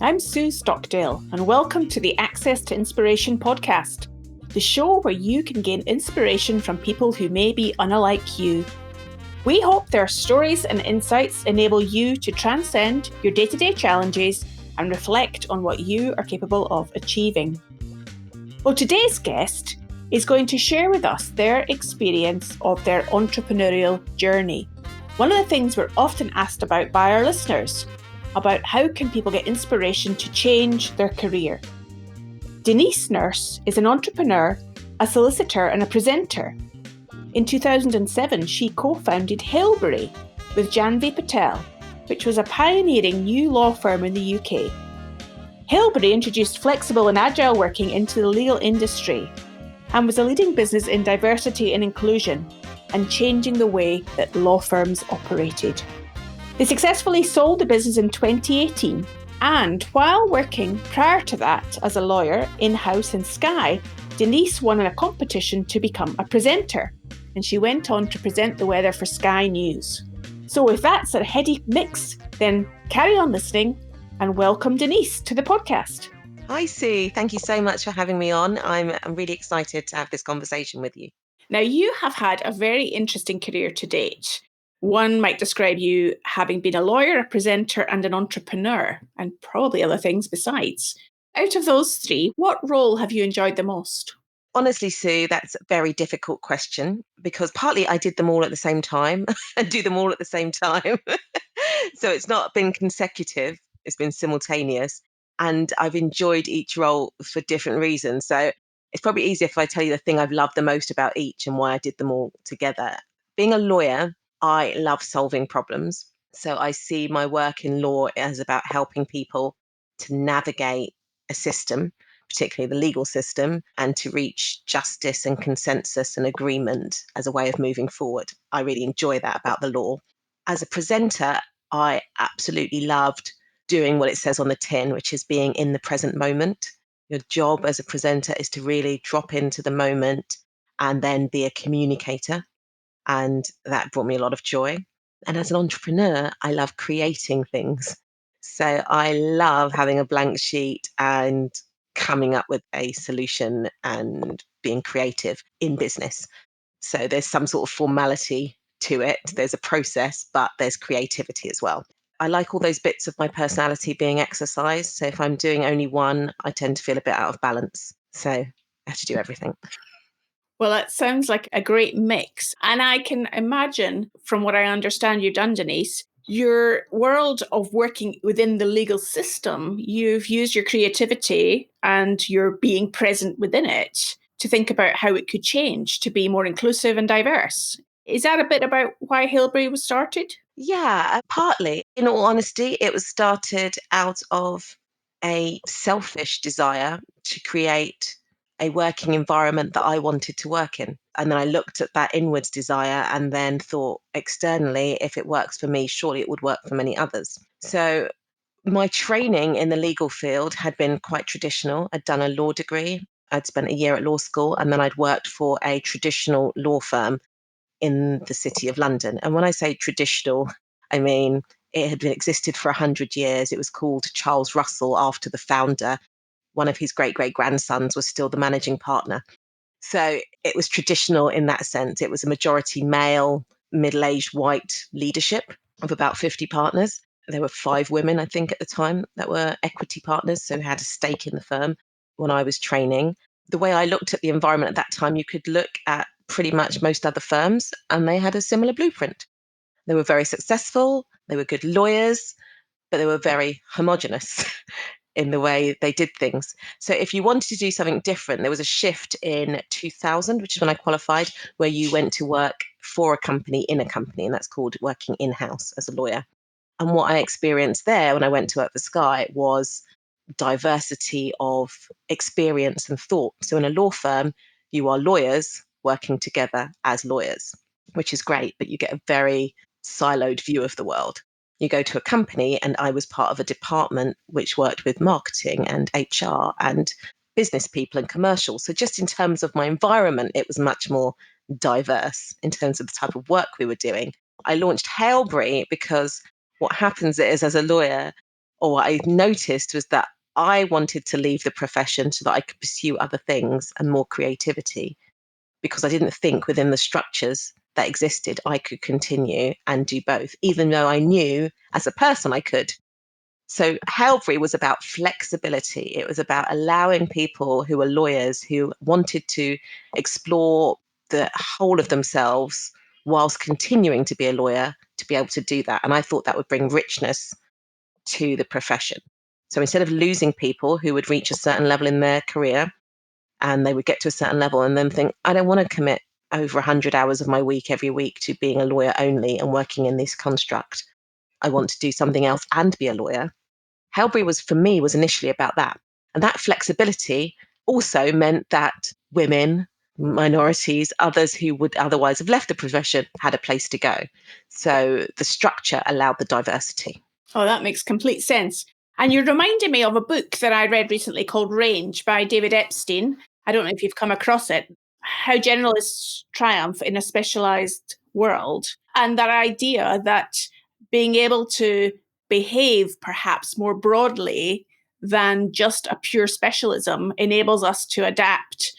I'm Sue Stockdale, and welcome to the Access to Inspiration podcast, the show where you can gain inspiration from people who may be unlike you. We hope their stories and insights enable you to transcend your day-to-day challenges and reflect on what you are capable of achieving. Well, today's guest is going to share with us their experience of their entrepreneurial journey. One of the things we're often asked about by our listeners, about how can people get inspiration to change their career. Denise Nurse is an entrepreneur, a solicitor and a presenter. In 2007, she co-founded Halebury with Janvi Patel, which was a pioneering new law firm in the UK. Halebury introduced flexible and agile working into the legal industry and was a leading business in diversity and inclusion and changing the way that law firms operated. They successfully sold the business in 2018, and while working prior to that as a lawyer in-house in Sky, Denise won in a competition to become a presenter, and she went on to present the weather for Sky News. So if that's a heady mix, then carry on listening and welcome Denise to the podcast. Hi Sue, thank you so much for having me on. I'm really excited to have this conversation with you. Now, you have had a very interesting career to date. One might describe you having been a lawyer, a presenter, and an entrepreneur, and probably other things besides. Out of those three, what role have you enjoyed the most? Honestly, Sue, that's a very difficult question because partly I did them all at the same time and do them all at the same time. So it's not been consecutive, it's been simultaneous. And I've enjoyed each role for different reasons. So it's probably easier if I tell you the thing I've loved the most about each and why I did them all together. Being a lawyer, I love solving problems. So I see my work in law as about helping people to navigate a system, particularly the legal system, and to reach justice and consensus and agreement as a way of moving forward. I really enjoy that about the law. As a presenter, I absolutely loved doing what it says on the tin, which is being in the present moment. Your job as a presenter is to really drop into the moment and then be a communicator. And that brought me a lot of joy. And as an entrepreneur, I love creating things. So I love having a blank sheet and coming up with a solution and being creative in business. So there's some sort of formality to it. There's a process, but there's creativity as well. I like all those bits of my personality being exercised. So if I'm doing only one, I tend to feel a bit out of balance. So I have to do everything. Well, that sounds like a great mix. And I can imagine, from what I understand you've done, Denise, your world of working within the legal system, you've used your creativity and your being present within it to think about how it could change to be more inclusive and diverse. Is that a bit about why Halebury was started? Yeah, partly. In all honesty, it was started out of a selfish desire to create a working environment that I wanted to work in. And then I looked at that inwards desire and then thought externally, if it works for me, surely it would work for many others. So my training in the legal field had been quite traditional. I'd done a law degree, I'd spent a year at law school, and then I'd worked for a traditional law firm in the city of London. And when I say traditional, I mean it had been existed for 100 years. It was called Charles Russell after the founder. One of his great-great-grandsons was still the managing partner. So it was traditional in that sense. It was a majority male, middle-aged white leadership of about 50 partners. There were 5 women, I think, at the time that were equity partners, so had a stake in the firm when I was training. The way I looked at the environment at that time, you could look at pretty much most other firms, and they had a similar blueprint. They were very successful, they were good lawyers, but they were very homogenous in the way they did things. So if you wanted to do something different, there was a shift in 2000, which is when I qualified, where you went to work for a company in a company, and that's called working in-house as a lawyer. And what I experienced there when I went to work for Sky was diversity of experience and thought. So in a law firm, you are lawyers working together as lawyers, which is great, but you get a very siloed view of the world. You go to a company, and I was part of a department which worked with marketing and HR and business people and commercial. So just in terms of my environment, it was much more diverse in terms of the type of work we were doing. I launched Halebury because what happens is, as a lawyer, or what I noticed was that I wanted to leave the profession so that I could pursue other things and more creativity, because I didn't think within the structures that existed I could continue and do both, even though I knew as a person I could. So Halebury was about flexibility. It was about allowing people who were lawyers who wanted to explore the whole of themselves whilst continuing to be a lawyer to be able to do that. And I thought that would bring richness to the profession. So instead of losing people who would reach a certain level in their career and they would get to a certain level and then think, I don't want to commit over 100 hours of my week every week to being a lawyer only and working in this construct. I want to do something else and be a lawyer. Halebury was, for me, was initially about that. And that flexibility also meant that women, minorities, others who would otherwise have left the profession had a place to go. So the structure allowed the diversity. Oh, that makes complete sense. And you're reminding me of a book that I read recently called Range by David Epstein. I don't know if you've come across it. How generalists triumph in a specialized world. And that idea that being able to behave perhaps more broadly than just a pure specialism enables us to adapt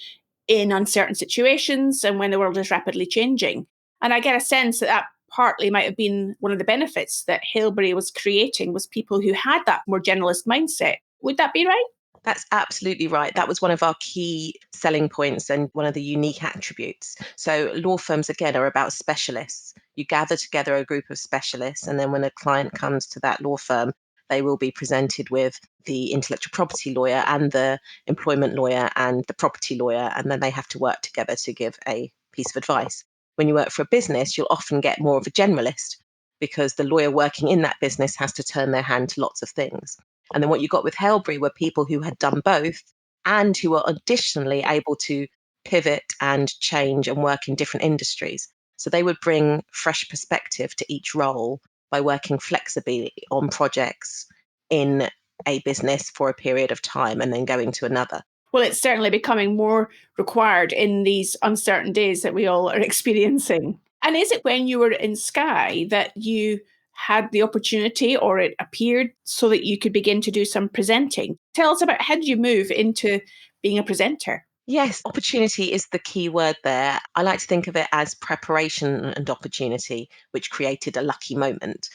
in uncertain situations and when the world is rapidly changing. And I get a sense that that partly might have been one of the benefits that Halebury was creating, was people who had that more generalist mindset. Would that be right? That's absolutely right. That was one of our key selling points and one of the unique attributes. So, law firms, again, are about specialists. You gather together a group of specialists, and then when a client comes to that law firm, they will be presented with the intellectual property lawyer and the employment lawyer and the property lawyer, and then they have to work together to give a piece of advice. When you work for a business, you'll often get more of a generalist because the lawyer working in that business has to turn their hand to lots of things. And then what you got with Halebury were people who had done both and who were additionally able to pivot and change and work in different industries. So they would bring fresh perspective to each role by working flexibly on projects in a business for a period of time and then going to another. Well, it's certainly becoming more required in these uncertain days that we all are experiencing. And is it when you were in Sky that you had the opportunity, or it appeared so that you could begin to do some presenting? Tell us about, how did you move into being a presenter? Yes, opportunity is the key word there. I like to think of it as preparation and opportunity, which created a lucky moment.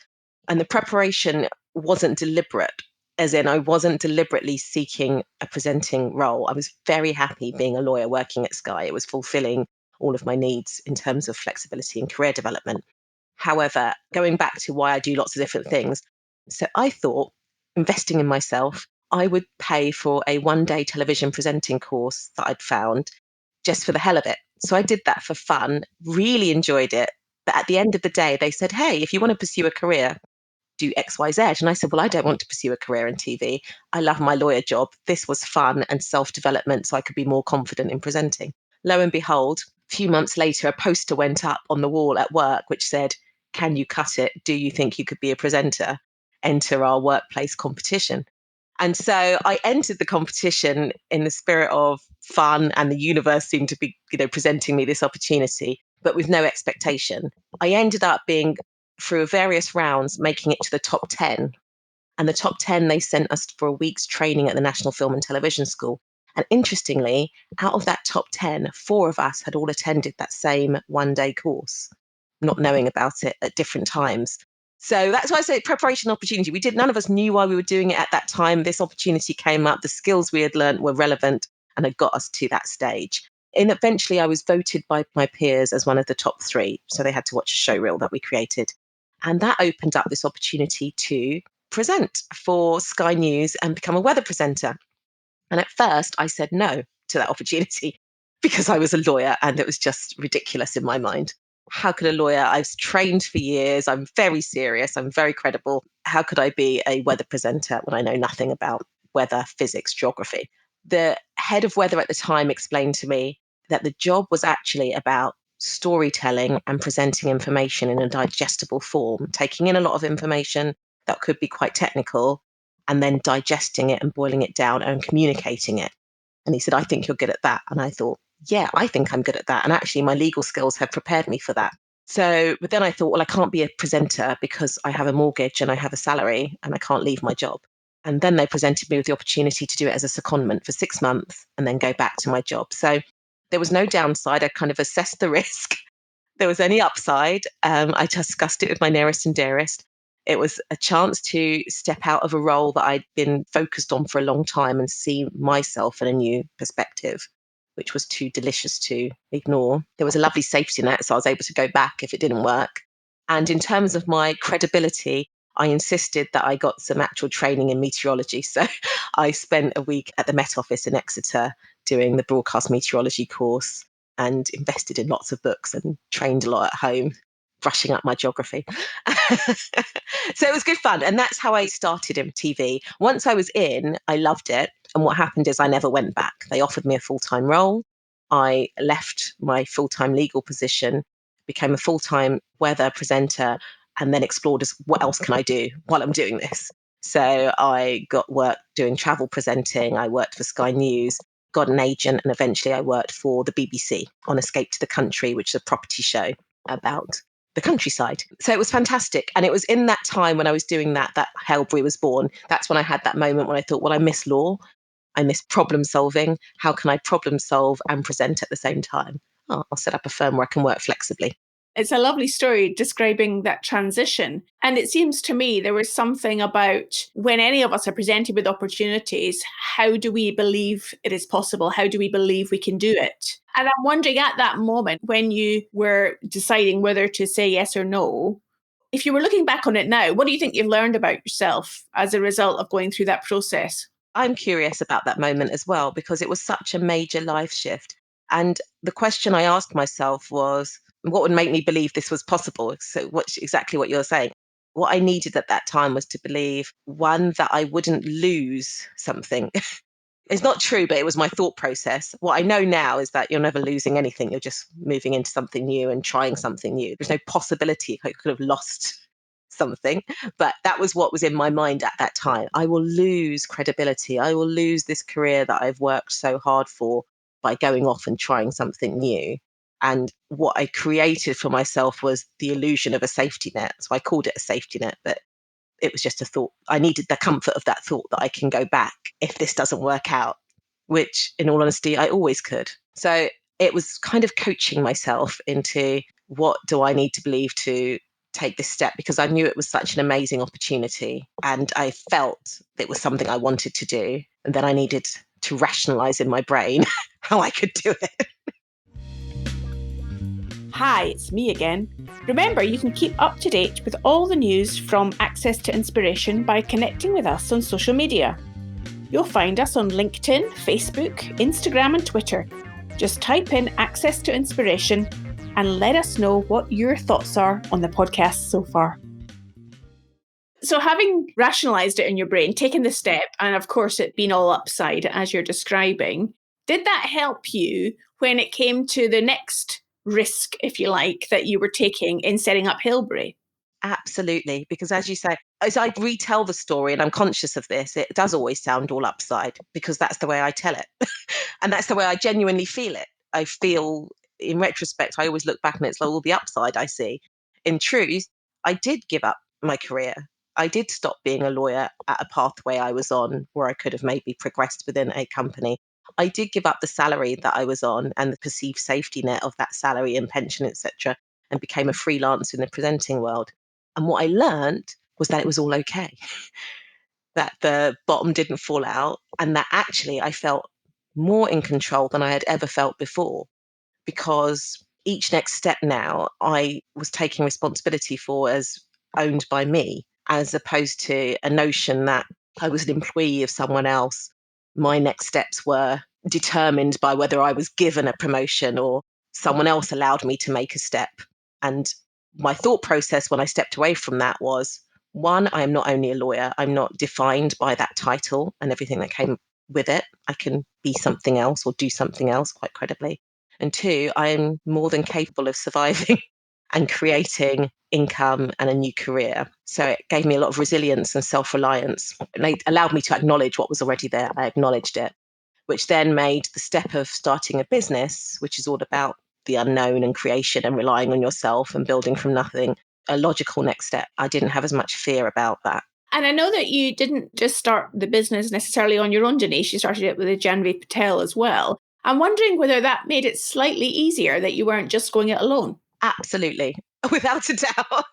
And the preparation wasn't deliberate, as in, I wasn't deliberately seeking a presenting role. I was very happy being a lawyer working at Sky. It was fulfilling all of my needs in terms of flexibility and career development. However, going back to why I do lots of different things, so I thought, investing in myself, I would pay for a 1 day television presenting course that I'd found just for the hell of it. So I did that for fun, really enjoyed it. But at the end of the day, they said, hey, if you want to pursue a career, do XYZ. And I said, well, I don't want to pursue a career in TV. I love my lawyer job. This was fun and self development so I could be more confident in presenting. Lo and behold, a few months later, a poster went up on the wall at work which said, can you cut it? Do you think you could be a presenter? Enter our workplace competition. And so I entered the competition in the spirit of fun, and the universe seemed to be, presenting me this opportunity, but with no expectation. I ended up being, through various rounds, making it to the top 10. And the top 10, they sent us for a week's training at the National Film and Television School. And interestingly, out of that top 10, 4 of us had all attended that same 1 day course, not knowing about it at different times. So that's why I say preparation opportunity. None of us knew why we were doing it at that time. This opportunity came up, the skills we had learned were relevant and had got us to that stage. And eventually I was voted by my peers as one of the top 3. So they had to watch a show reel that we created. And that opened up this opportunity to present for Sky News and become a weather presenter. And at first I said no to that opportunity because I was a lawyer and it was just ridiculous in my mind. How could a lawyer? I've trained for years. I'm very serious. I'm very credible. How could I be a weather presenter when I know nothing about weather, physics, geography? The head of weather at the time explained to me that the job was actually about storytelling and presenting information in a digestible form, taking in a lot of information that could be quite technical and then digesting it and boiling it down and communicating it. And he said, I think you're good at that. And I thought, yeah, I think I'm good at that. And actually, my legal skills have prepared me for that. So, but then I thought, well, I can't be a presenter because I have a mortgage and I have a salary and I can't leave my job. And then they presented me with the opportunity to do it as a secondment for 6 months and then go back to my job. So there was no downside. I kind of assessed the risk. There was any upside. I discussed it with my nearest and dearest. It was a chance to step out of a role that I'd been focused on for a long time and see myself in a new perspective, which was too delicious to ignore. There was a lovely safety net, so I was able to go back if it didn't work. And in terms of my credibility, I insisted that I got some actual training in meteorology. So I spent a week at the Met Office in Exeter doing the broadcast meteorology course and invested in lots of books and trained a lot at home, brushing up my geography. So it was good fun. And that's how I started in TV. Once I was in, I loved it. And what happened is I never went back. They offered me a full-time role. I left my full-time legal position, became a full-time weather presenter, and then explored as what else can I do while I'm doing this. So I got work doing travel presenting. I worked for Sky News, got an agent, and eventually I worked for the BBC on Escape to the Country, which is a property show about the countryside. So it was fantastic. And it was in that time when I was doing that Halebury was born. That's when I had that moment when I thought, well, I miss law. I miss problem solving. How can I problem solve and present at the same time? Oh, I'll set up a firm where I can work flexibly. It's a lovely story describing that transition. And it seems to me there was something about when any of us are presented with opportunities, how do we believe it is possible? How do we believe we can do it? And I'm wondering at that moment when you were deciding whether to say yes or no, if you were looking back on it now, what do you think you've learned about yourself as a result of going through that process? I'm curious about that moment as well because it was such a major life shift. And the question I asked myself was, what would make me believe this was possible? So, exactly what you're saying. What I needed at that time was to believe, one, that I wouldn't lose something. It's not true, but it was my thought process. What I know now is that you're never losing anything. You're just moving into something new and trying something new. There's no possibility I could have lost something, but that was what was in my mind at that time. I will lose credibility. I will lose this career that I've worked so hard for by going off and trying something new. And what I created for myself was the illusion of a safety net. So I called it a safety net, but it was just a thought. I needed the comfort of that thought that I can go back if this doesn't work out, which in all honesty, I always could. So it was kind of coaching myself into what do I need to believe to take this step, because I knew it was such an amazing opportunity and I felt it was something I wanted to do. And then I needed to rationalize in my brain how I could do it. Hi, it's me again. Remember, you can keep up to date with all the news from Access to Inspiration by connecting with us on social media. You'll find us on LinkedIn, Facebook, Instagram, and Twitter. Just type in Access to Inspiration and let us know what your thoughts are on the podcast so far. So, having rationalised it in your brain, taken the step, and of course it being all upside as you're describing, did that help you when it came to the next risk, if you like, that you were taking in setting up Halebury? Absolutely. Because as you say, as I retell the story, and I'm conscious of this, it does always sound all upside because that's the way I tell it. And that's the way I genuinely feel it. I feel, in retrospect, I always look back and it's like all the upside I see. In truth, I did give up my career. I did stop being a lawyer at a pathway I was on where I could have maybe progressed within a company. I did give up the salary that I was on and the perceived safety net of that salary and pension, etc., and became a freelancer in the presenting world. And what I learned was that it was all okay, that the bottom didn't fall out, and that actually I felt more in control than I had ever felt before. Because each next step now I was taking responsibility for as owned by me, as opposed to a notion that I was an employee of someone else. My next steps were determined by whether I was given a promotion or someone else allowed me to make a step. And my thought process when I stepped away from that was, one, I am not only a lawyer, I'm not defined by that title and everything that came with it. I can be something else or do something else quite credibly. And two, I am more than capable of surviving and creating income and a new career. So it gave me a lot of resilience and self-reliance. And it allowed me to acknowledge what was already there. I acknowledged it, which then made the step of starting a business, which is all about the unknown and creation and relying on yourself and building from nothing, a logical next step. I didn't have as much fear about that. And I know that you didn't just start the business necessarily on your own, Denise. You started it with a Janvi Patel as well. I'm wondering whether that made it slightly easier that you weren't just going it alone. Absolutely, without a doubt.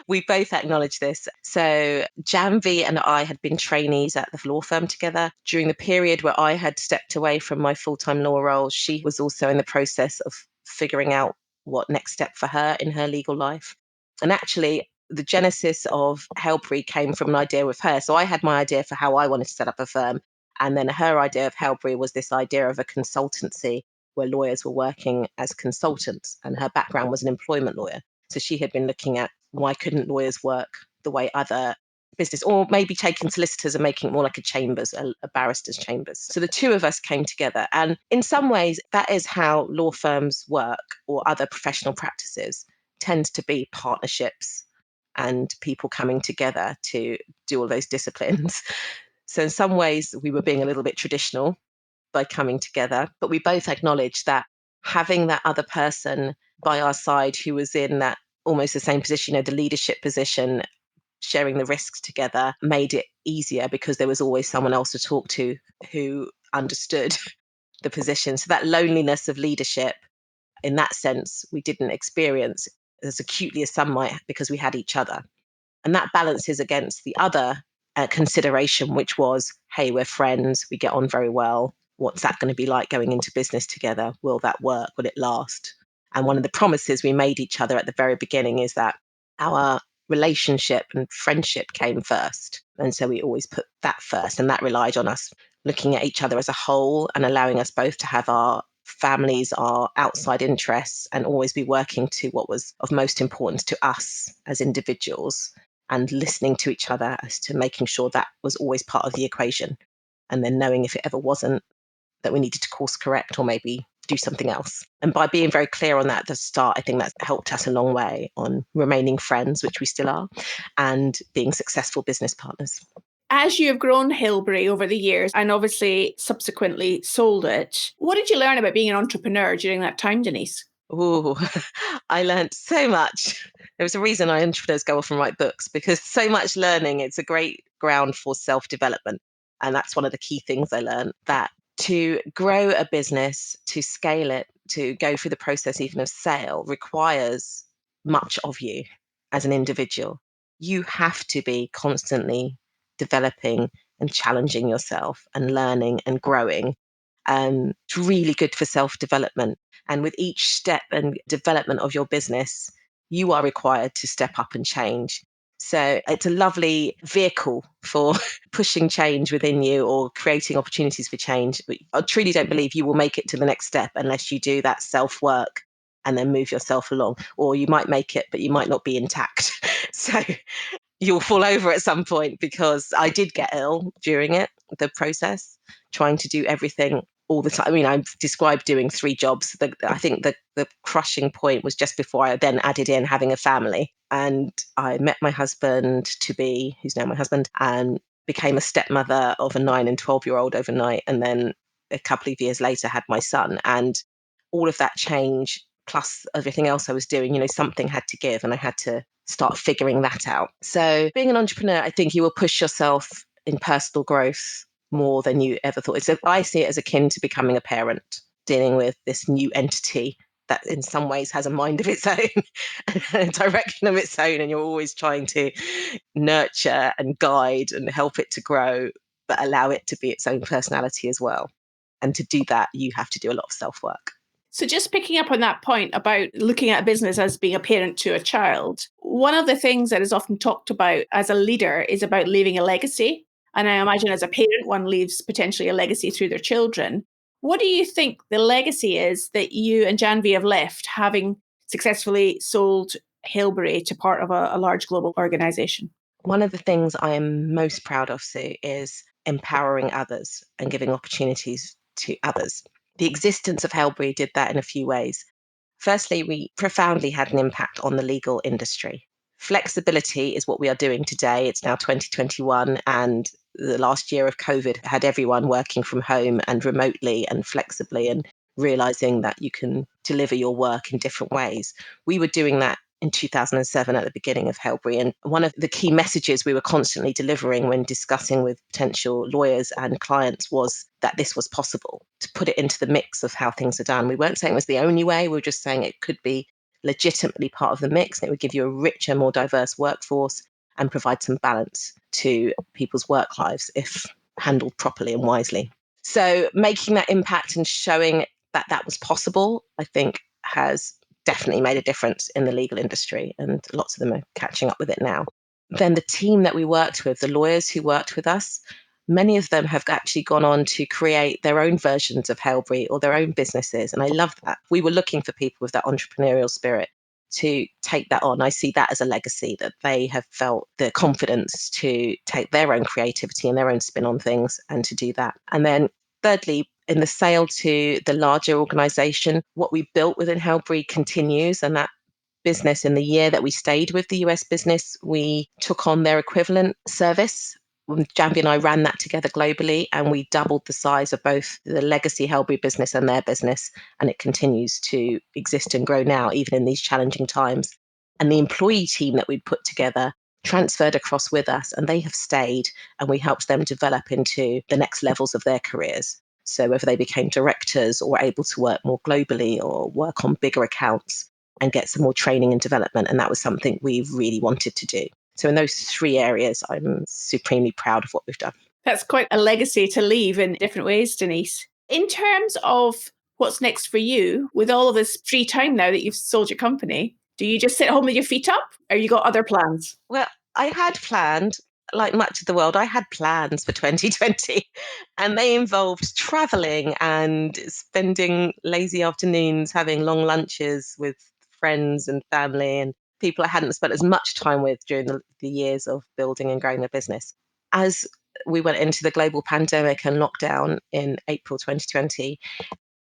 We both acknowledge this. So Janvi and I had been trainees at the law firm together. During the period where I had stepped away from my full-time law role, she was also in the process of figuring out what next step for her in her legal life. And actually, the genesis of Halebury came from an idea with her. So I had my idea for how I wanted to set up a firm. And then her idea of Halebury was this idea of a consultancy where lawyers were working as consultants. And her background was an employment lawyer. So she had been looking at why couldn't lawyers work the way other business, or maybe taking solicitors and making it more like a chambers, a barrister's chambers. So the two of us came together. And in some ways, that is how law firms work or other professional practices tends to be partnerships and people coming together to do all those disciplines. So in some ways, we were being a little bit traditional by coming together, but we both acknowledged that having that other person by our side who was in that almost the same position, the leadership position, sharing the risks together, made it easier because there was always someone else to talk to who understood the position. So that loneliness of leadership, in that sense, we didn't experience as acutely as some might because we had each other. And that balances against the other consideration, which was, hey, we're friends, we get on very well. What's that going to be like going into business together? Will that work? Will it last? And one of the promises we made each other at the very beginning is that our relationship and friendship came first. And so we always put that first. And that relied on us looking at each other as a whole and allowing us both to have our families, our outside interests, and always be working to what was of most importance to us as individuals and listening to each other as to making sure that was always part of the equation. And then knowing if it ever wasn't, that we needed to course correct or maybe do something else. And by being very clear on that at the start, I think that's helped us a long way on remaining friends, which we still are, and being successful business partners. As you have grown Halebury over the years and obviously subsequently sold it, what did you learn about being an entrepreneur during that time, Denise? Oh, I learned so much. There was a reason entrepreneurs go off and write books because so much learning. It's a great ground for self-development. And that's one of the key things I learned, that to grow a business, to scale it, to go through the process even of sale requires much of you as an individual. You have to be constantly developing and challenging yourself and learning and growing. It's really good for self-development. And with each step and development of your business, you are required to step up and change. So it's a lovely vehicle for pushing change within you or creating opportunities for change. But I truly don't believe you will make it to the next step unless you do that self work and then move yourself along. Or you might make it, but you might not be intact. So you'll fall over at some point, because I did get ill during the process, trying to do everything all the time. I mean, I've described doing 3 jobs. I think the crushing point was just before I then added in having a family. And I met my husband to be, who's now my husband, and became a stepmother of a 9 and 12-year-old overnight. And then a couple of years later had my son. And all of that change, plus everything else I was doing, something had to give, and I had to start figuring that out. So being an entrepreneur, I think you will push yourself in personal growth more than you ever thought. So I see it as akin to becoming a parent, dealing with this new entity that in some ways has a mind of its own and a direction of its own. And you're always trying to nurture and guide and help it to grow, but allow it to be its own personality as well. And to do that, you have to do a lot of self-work. So, just picking up on that point about looking at a business as being a parent to a child, one of the things that is often talked about as a leader is about leaving a legacy. And I imagine as a parent, one leaves potentially a legacy through their children. What do you think the legacy is that you and Janvi have left, having successfully sold Halebury to part of a large global organization? One of the things I am most proud of, Sue, is empowering others and giving opportunities to others. The existence of Halebury did that in a few ways. Firstly, we profoundly had an impact on the legal industry. Flexibility is what we are doing today. It's now 2021, and the last year of COVID had everyone working from home and remotely and flexibly, and realizing that you can deliver your work in different ways. We were doing that in 2007 at the beginning of Halebury. And one of the key messages we were constantly delivering when discussing with potential lawyers and clients was that this was possible, to put it into the mix of how things are done. We weren't saying it was the only way, we were just saying it could be legitimately part of the mix, and it would give you a richer, more diverse workforce and provide some balance to people's work lives if handled properly and wisely. So making that impact and showing that that was possible, I think, has definitely made a difference in the legal industry, and lots of them are catching up with it now. Then the team that we worked with, the lawyers who worked with us, many of them have actually gone on to create their own versions of Halebury or their own businesses. And I love that. We were looking for people with that entrepreneurial spirit to take that on. I see that as a legacy, that they have felt the confidence to take their own creativity and their own spin on things and to do that. And then thirdly, in the sale to the larger organization, what we built within Halebury continues, and that business, in the year that we stayed with the US business, we took on their equivalent service. Janvi and I ran that together globally, and we doubled the size of both the legacy Halebury business and their business, and it continues to exist and grow now, even in these challenging times. And the employee team that we'd put together transferred across with us, and they have stayed, and we helped them develop into the next levels of their careers. So whether they became directors or able to work more globally or work on bigger accounts and get some more training and development. And that was something we really wanted to do. So in those three areas, I'm supremely proud of what we've done. That's quite a legacy to leave in different ways, Denise. In terms of what's next for you, with all of this free time now that you've sold your company, do you just sit home with your feet up, or you got other plans? Well, I had planned, like much of the world, I had plans for 2020, and they involved traveling and spending lazy afternoons having long lunches with friends and family and people I hadn't spent as much time with during the years of building and growing the business. As we went into the global pandemic and lockdown in April 2020,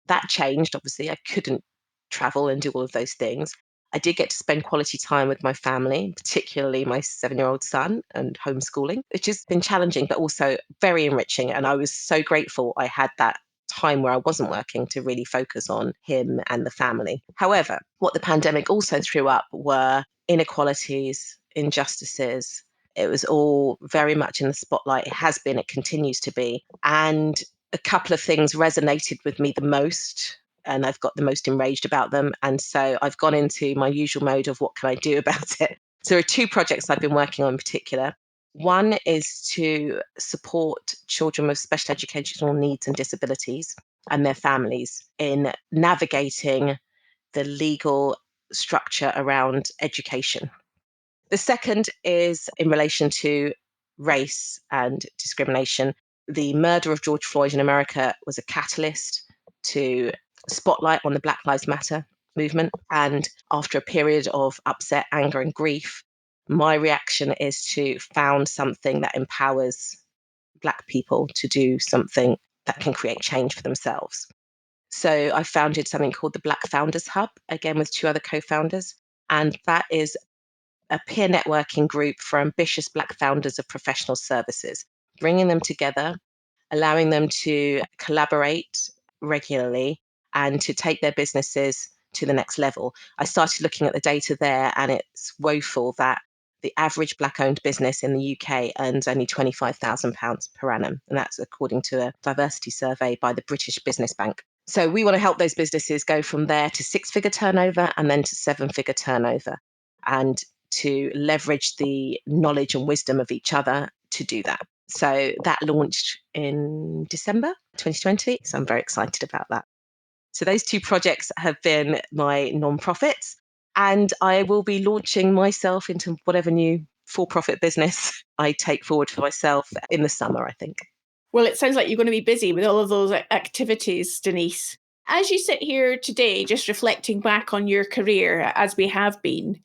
that changed. Obviously, I couldn't travel and do all of those things. I did get to spend quality time with my family, particularly my 7-year-old son, and homeschooling, which has been challenging, but also very enriching. And I was so grateful I had that time where I wasn't working to really focus on him and the family. However, what the pandemic also threw up were inequalities, injustices. It was all very much in the spotlight. It has been, it continues to be. And a couple of things resonated with me the most, and I've got the most enraged about them. And so I've gone into my usual mode of what can I do about it. So there are two projects I've been working on in particular. One is to support children with special educational needs and disabilities and their families in navigating the legal structure around education. The second is in relation to race and discrimination. The murder of George Floyd in America was a catalyst to spotlight on the Black Lives Matter movement. And after a period of upset, anger, and grief, my reaction is to found something that empowers Black people to do something that can create change for themselves. So I founded something called the Black Founders Hub, again with two other co founders. And that is a peer networking group for ambitious Black founders of professional services, bringing them together, allowing them to collaborate regularly and to take their businesses to the next level. I started looking at the data there, and it's woeful that the average Black owned business in the UK earns only £25,000 per annum. And that's according to a diversity survey by the British Business Bank. So we want to help those businesses go from there to 6-figure turnover and then to 7-figure turnover, and to leverage the knowledge and wisdom of each other to do that. So that launched in December 2020. So I'm very excited about that. So those two projects have been my non-profits, and I will be launching myself into whatever new for-profit business I take forward for myself in the summer, I think. Well, it sounds like you're going to be busy with all of those activities, Denise. As you sit here today, just reflecting back on your career as we have been,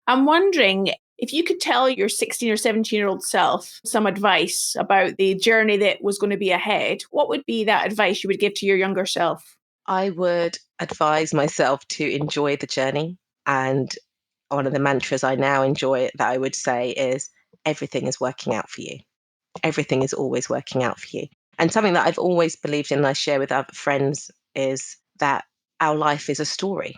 I'm wondering if you could tell your 16 or 17-year-old self some advice about the journey that was going to be ahead, what would be that advice you would give to your younger self? I would advise myself to enjoy the journey. And one of the mantras I now enjoy that I would say is everything is working out for you. Everything is always working out for you. And something that I've always believed in and I share with other friends is that our life is a story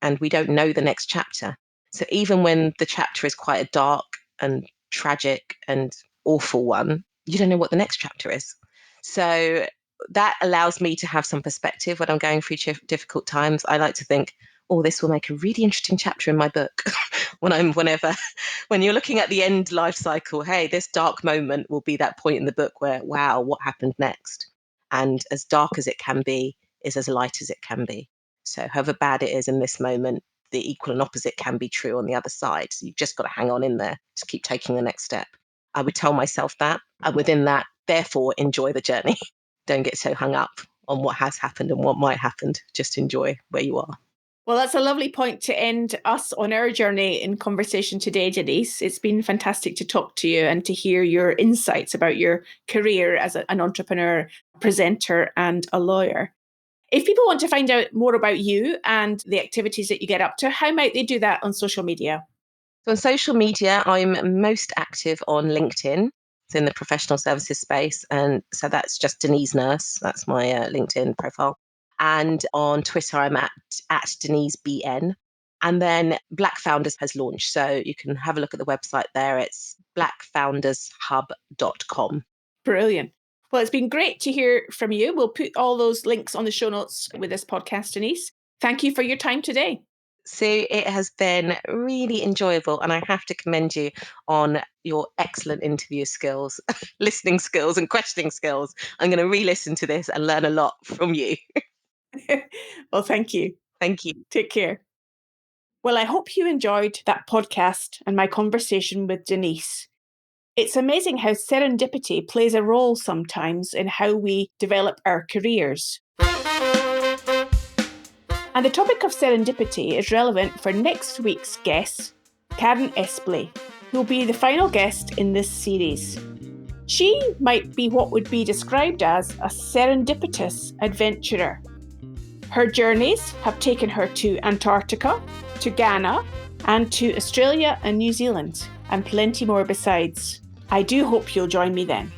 and we don't know the next chapter. So even when the chapter is quite a dark and tragic and awful one, you don't know what the next chapter is. So that allows me to have some perspective when I'm going through difficult times. I like to think, oh, this will make a really interesting chapter in my book. When you're looking at the end life cycle, hey, this dark moment will be that point in the book where, wow, what happened next? And as dark as it can be is as light as it can be. So however bad it is in this moment, the equal and opposite can be true on the other side. So you've just got to hang on in there, just keep taking the next step. I would tell myself that, and within that, therefore, enjoy the journey. Don't get so hung up on what has happened and what might happen. Just enjoy where you are. Well, that's a lovely point to end us on our journey in conversation today, Denise. It's been fantastic to talk to you and to hear your insights about your career as an entrepreneur, presenter, and a lawyer. If people want to find out more about you and the activities that you get up to, how might they do that on social media? So on social media, I'm most active on LinkedIn. It's in the professional services space. And so that's just Denise Nurse. That's my LinkedIn profile. And on Twitter, I'm at Denise BN. And then Black Founders has launched. So you can have a look at the website there. It's blackfoundershub.com. Brilliant. Well, it's been great to hear from you. We'll put all those links on the show notes with this podcast, Denise. Thank you for your time today. Sue, it has been really enjoyable, and I have to commend you on your excellent interview skills, listening skills, and questioning skills. I'm going to re-listen to this and learn a lot from you. Well, thank you. Thank you. Take care. Well, I hope you enjoyed that podcast and my conversation with Denise. It's amazing how serendipity plays a role sometimes in how we develop our careers. And the topic of serendipity is relevant for next week's guest, Karen Espley, who will be the final guest in this series. She might be what would be described as a serendipitous adventurer. Her journeys have taken her to Antarctica, to Ghana, and to Australia and New Zealand, and plenty more besides. I do hope you'll join me then.